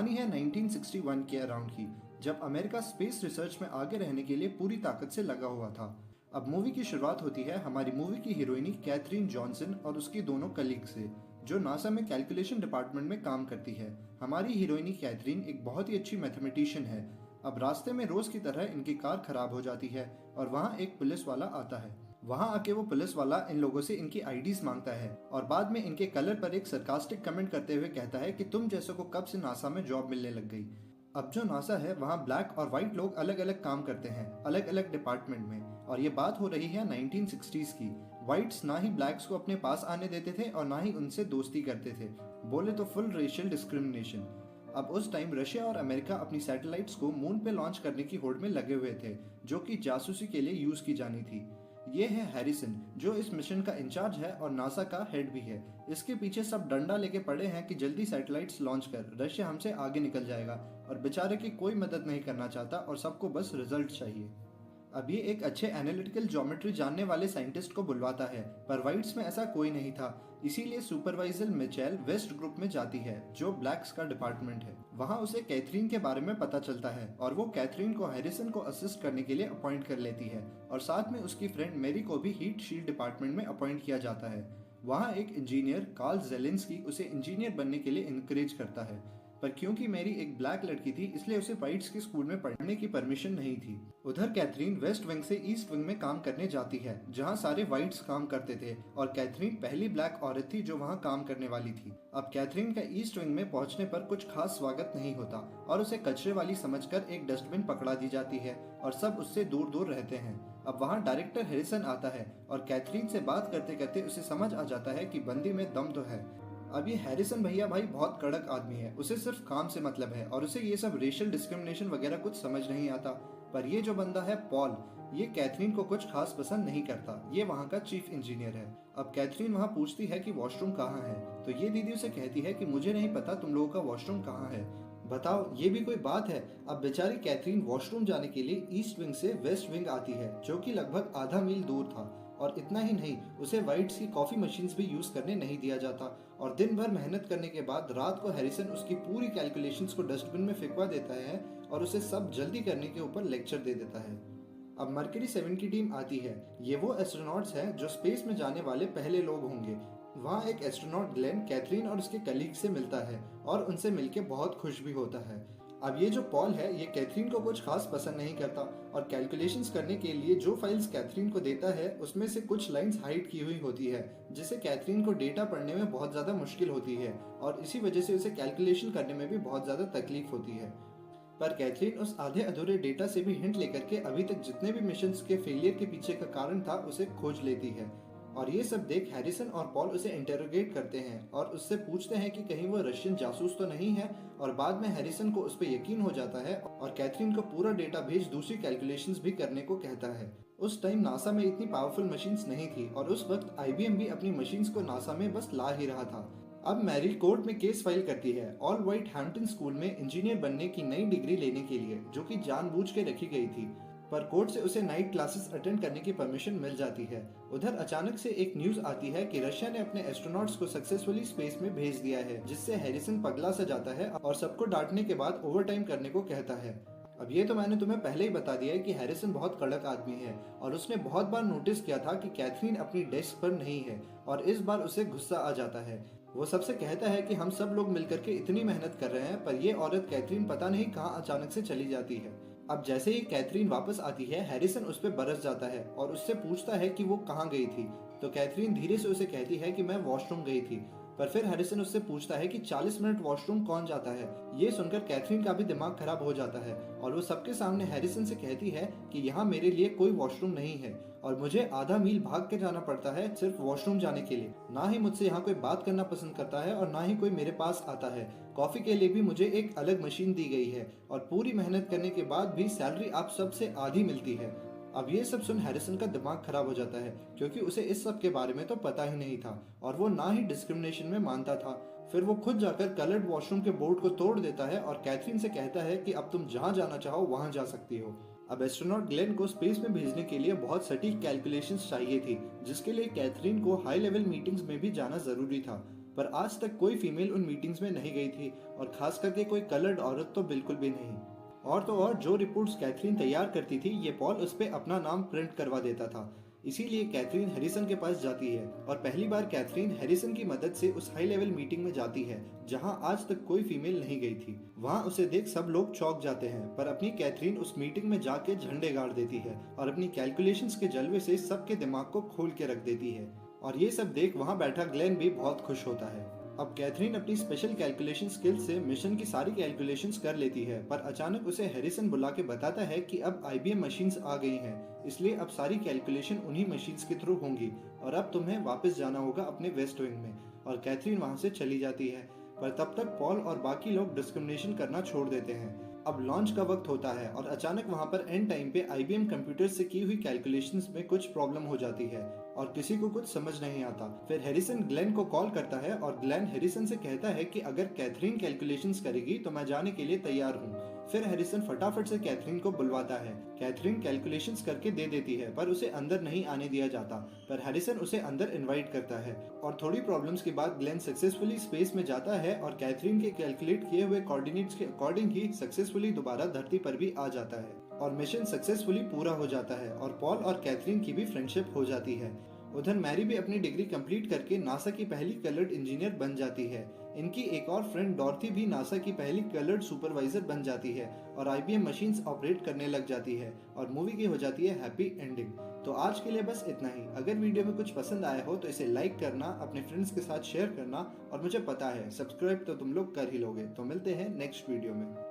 कहानी है 1961 के अराउंड की, जब अमेरिका स्पेस रिसर्च में आगे रहने के लिए पूरी ताकत से लगा हुआ था। अब मूवी की शुरुआत होती है हमारी मूवी की हीरोइनी कैथरीन जॉनसन और उसकी दोनों कलीग से, जो नासा में कैलकुलेशन डिपार्टमेंट में काम करती है। हमारी हीरोइनी कैथरीन एक बहुत ही अच्छी मैथमेटिशियन है। अब रास्ते में रोज की तरह इनकी कार खराब हो जाती है और वहाँ एक पुलिस वाला आता है। वहाँ आके वो पुलिस वाला इन लोगों से इनकी आईडीज मांगता है और बाद में इनके कलर पर एक सरकास्टिक कमेंट करते हुए कहता है कि तुम जैसों को कब से नासा में जॉब मिलने लग गई। अब जो नासा है वहाँ ब्लैक और व्हाइट लोग अलग अलग काम करते हैं, अलग अलग डिपार्टमेंट में, और ये बात हो रही है 1960s की। व्हाइट्स ना ही ब्लैक्स को अपने पास आने देते थे और ना ही उनसे दोस्ती करते थे, बोले तो फुल रेशियल डिस्क्रिमिनेशन। अब उस टाइम रशिया और अमेरिका अपनी सैटेलाइट्स को मून पे लॉन्च करने की होड़ में लगे हुए थे, जो कि जासूसी के लिए यूज की जानी थी। ये है हैरिसन, जो इस मिशन का इंचार्ज है और नासा का हेड भी है। इसके पीछे सब डंडा लेके पड़े हैं कि जल्दी सैटेलाइट्स लॉन्च कर, रशिया हमसे आगे निकल जाएगा, और बेचारे की कोई मदद नहीं करना चाहता और सबको बस रिजल्ट चाहिए। अब ये एक अच्छे एनालिटिकल ज्योमेट्री जानने वाले साइंटिस्ट को बुलवाता है, पर व्हाइट्स में ऐसा कोई नहीं था। इसीलिए सुपरवाइजर मिचेल वेस्ट ग्रुप में जाती है, जो ब्लैक्स का डिपार्टमेंट है। वहाँ उसे कैथरीन के बारे में पता चलता है और वो कैथरीन को हैरिसन को असिस्ट करने के लिए अपॉइंट कर लेती है, और साथ में उसकी फ्रेंड मेरी को भी हीट शील्ड डिपार्टमेंट में अपॉइंट किया जाता है। वहाँ एक इंजीनियर कार्ल जेलेंस्की उसे इंजीनियर बनने के लिए इनकरेज करता है, पर क्योंकि मेरी एक ब्लैक लड़की थी इसलिए उसे व्हाइट्स के स्कूल में पढ़ने की परमिशन नहीं थी। उधर कैथरीन वेस्ट विंग से ईस्ट विंग में काम करने जाती है, जहां सारे व्हाइट्स काम करते थे, और कैथरीन पहली ब्लैक औरत थी जो वहां काम करने वाली थी। अब कैथरीन का ईस्ट विंग में पहुंचने पर कुछ खास स्वागत नहीं होता और उसे कचरे वाली समझकर एक डस्टबिन पकड़ा दी जाती है और सब उससे दूर दूर रहते हैं। अब वहाँ डायरेक्टर हैरिसन आता है और कैथरीन से बात करते करते उसे समझ आ जाता है कि बंदी में दम तो है। अब ये हैरिसन भैया भाई बहुत कड़क आदमी है, उसे सिर्फ काम से मतलब है और उसे ये सब रेशियल डिस्क्रिमिनेशन वगैरह कुछ समझ नहीं आता। पर ये जो बंदा है पॉल, ये कैथरीन को कुछ खास पसंद नहीं करता। ये वहाँ का चीफ इंजीनियर है। अब कैथरीन वहाँ पूछती है कि वॉशरूम कहाँ है, तो ये दीदी उसे कहती है कि मुझे नहीं पता तुम लोगों का वॉशरूम कहाँ है। बताओ, ये भी कोई बात है। अब बेचारी कैथरीन वॉशरूम जाने के लिए ईस्ट विंग से वेस्ट विंग आती है, जो कि लगभग आधा मील दूर था। और इतना ही नहीं, उसे व्हाइट्स की कॉफी मशीन्स भी यूज करने नहीं दिया जाता, और दिन भर मेहनत करने के बाद रात को हैरिसन उसकी पूरी कैलकुलेशंस को डस्टबिन में फेंकवा देता है और उसे सब जल्दी करने के ऊपर लेक्चर दे देता है। अब मर्करी 7 की टीम आती है। ये वो एस्ट्रोनॉट्स हैं जो स्पेस में जाने वाले पहले लोग होंगे। वहाँ एक एस्ट्रोनॉट ग्लेन कैथरीन और उसके कलीग से मिलता है और उनसे मिलके बहुत खुश भी होता है। अब ये जो पॉल है, ये कैथरीन को कुछ खास पसंद नहीं करता और कैलकुलेशंस करने के लिए जो फाइल्स कैथरीन को देता है उसमें से कुछ लाइंस हाइड की हुई होती है, जिससे कैथरीन को डेटा पढ़ने में बहुत ज़्यादा मुश्किल होती है और इसी वजह से उसे कैलकुलेशन करने में भी बहुत ज़्यादा तकलीफ होती है। पर कैथरीन उस आधे अधूरे डेटा से भी हिंट लेकर के अभी तक जितने भी मिशंस के फेलियर के पीछे का कारण था उसे खोज लेती है। और ये सब देख हैरिसन और पॉल उसे इंटेरोगेट करते हैं और उससे पूछते हैं कि कहीं वो रशियन जासूस तो नहीं है, और बाद में हैरिसन को उस पर यकीन हो जाता है और कैथरीन को पूरा डेटा भेज दूसरी कैलकुलेशंस भी करने को कहता है। उस टाइम नासा में इतनी पावरफुल मशीन्स नहीं थी और उस वक्त आईबीएम भी अपनी मशीन्स को नासा में बस ला ही रहा था। अब मैरी कोर्ट में केस फाइल करती है ऑल व्हाइट हैम्पटन स्कूल में इंजीनियर बनने की नई डिग्री लेने के लिए, जो कि जानबूझ के रखी गई थी, पर कोर्ट से उसे नाइट क्लासेस अटेंड करने की परमिशन मिल जाती है। उधर अचानक से एक न्यूज आती है कि रशिया ने अपने एस्ट्रोनॉट्स को सक्सेसफुली स्पेस में भेज दिया है, जिससे हैरिसन पगला सा जाता है और सबको डांटने के बाद ओवरटाइम करने को कहता है। अब ये तो मैंने तुम्हें पहले ही बता दिया है कि हैरिसन बहुत कड़क आदमी है और उसने बहुत बार नोटिस किया था कि कैथरीन अपनी डेस्क पर नहीं है, और इस बार उसे गुस्सा आ जाता है। वो सबसे कहता है कि हम सब लोग मिलकर के इतनी मेहनत कर रहे हैं, पर ये औरत कैथरीन पता नहीं कहाँ अचानक से चली जाती है। अब जैसे ही कैथरीन वापस आती है, हैरिसन उस पर बरस जाता है और उससे पूछता है कि वो कहाँ गई थी, तो कैथरीन धीरे से उसे कहती है कि मैं वॉशरूम गई थी। पर फिर हैरिसन उससे पूछता है कि 40 मिनट वॉशरूम कौन जाता है। ये सुनकर कैथरीन का भी दिमाग खराब हो जाता है और वो सबके सामने हैरिसन से कहती है कि यहाँ मेरे लिए कोई वॉशरूम नहीं है और मुझे आधा मील भाग के जाना पड़ता है सिर्फ वॉशरूम जाने के लिए। ना ही मुझसे यहाँ कोई बात करना पसंद करता है और ना ही कोई मेरे पास आता है। कॉफी के लिए भी मुझे एक अलग मशीन दी गई है और पूरी मेहनत करने के बाद भी सैलरी आप सबसे आधी मिलती है। अब ये सब सुन हैरिसन का दिमाग खराब हो जाता है, क्योंकि उसे इस सब के बारे में तो पता ही नहीं था और वो ना ही डिस्क्रिमिनेशन में मानता था। फिर वो खुद जाकर कलर्ड वॉशरूम के बोर्ड को तोड़ देता है और कैथरीन से कहता है कि अब तुम जहाँ जाना चाहो वहाँ जा सकती हो। अब एस्ट्रोनॉट ग्लेन को स्पेस में भेजने के लिए बहुत सटीक कैलकुलेशंस चाहिए थी, जिसके लिए कैथरीन को हाई लेवल मीटिंग्स में भी जाना जरूरी था। पर आज तक कोई फीमेल उन मीटिंग्स में नहीं गई थी और खास करके कोई कलर्ड औरत तो बिल्कुल भी नहीं। और तो और जो रिपोर्ट्स कैथरीन तैयार करती थी ये पॉल उस पर अपना नाम प्रिंट करवा देता था। इसीलिए कैथरीन हैरिसन के पास जाती है और पहली बार कैथरीन हैरिसन की मदद से उस हाई लेवल मीटिंग में जाती है जहां आज तक कोई फीमेल नहीं गई थी। वहां उसे देख सब लोग चौंक जाते हैं, पर अपनी कैथरीन उस मीटिंग में जाके झंडे गाड़ देती है और अपनी कैलकुलेशंस के जलवे से सबके दिमाग को खोल के रख देती है। और ये सब देख वहां बैठा ग्लेन भी बहुत खुश होता है। अब कैथरीन अपनी स्पेशल कैलकुलेशन स्किल्स से मिशन की सारी कैलकुलेशंस कर लेती है, पर अचानक उसे हैरिसन बुला के बताता है कि अब IBM मशीन्स आ गई हैं, इसलिए अब सारी कैलकुलेशन उन्हीं मशीन्स के थ्रू होंगी और अब तुम्हें वापस जाना होगा अपने वेस्ट विंग में। और कैथरीन वहां से चली जाती है, पर तब तक पॉल और बाकी लोग डिस्क्रिमिनेशन करना छोड़ देते हैं। अब लॉन्च का वक्त होता है और अचानक वहां पर एंड टाइम पे IBM कंप्यूटर से की हुई कैलकुलेशंस में कुछ प्रॉब्लम हो जाती है और किसी को कुछ समझ नहीं आता। फिर हैरिसन ग्लेन को कॉल करता है और ग्लेन हैरिसन से कहता है कि अगर कैथरीन कैलकुलेशंस करेगी तो मैं जाने के लिए तैयार हूँ। फिर हैरिसन फटाफट से कैथरीन को बुलवाता है। कैथरीन कैलकुलेशंस करके दे देती है, पर उसे अंदर नहीं आने दिया जाता, पर हैरिसन उसे अंदर इनवाइट करता है और थोड़ी प्रॉब्लम्स के बाद ग्लेन सक्सेसफुली स्पेस में जाता है और कैथरीन के कैलकुलेट किए हुए कोऑर्डिनेट्स के अकॉर्डिंग ही सक्सेसफुली दोबारा धरती पर भी आ जाता है और मिशन सक्सेसफुली पूरा हो जाता है और पॉल और कैथरीन की भी फ्रेंडशिप हो जाती है। उधर मैरी भी अपनी डिग्री कंप्लीट करके नासा की पहली कलर्ड इंजीनियर बन जाती है। इनकी एक और फ्रेंड डॉर्थी भी नासा की पहली कलर्ड सुपरवाइजर बन जाती है और IBM मशीन्स ऑपरेट करने लग जाती है और मूवी की हो जाती है हैप्पी एंडिंग। तो आज के लिए बस इतना ही। अगर वीडियो में कुछ पसंद आया हो तो इसे लाइक करना, अपने फ्रेंड्स के साथ शेयर करना और मुझे पता है सब्सक्राइब तो तुम लोग कर ही लोगे। तो मिलते हैं नेक्स्ट वीडियो में।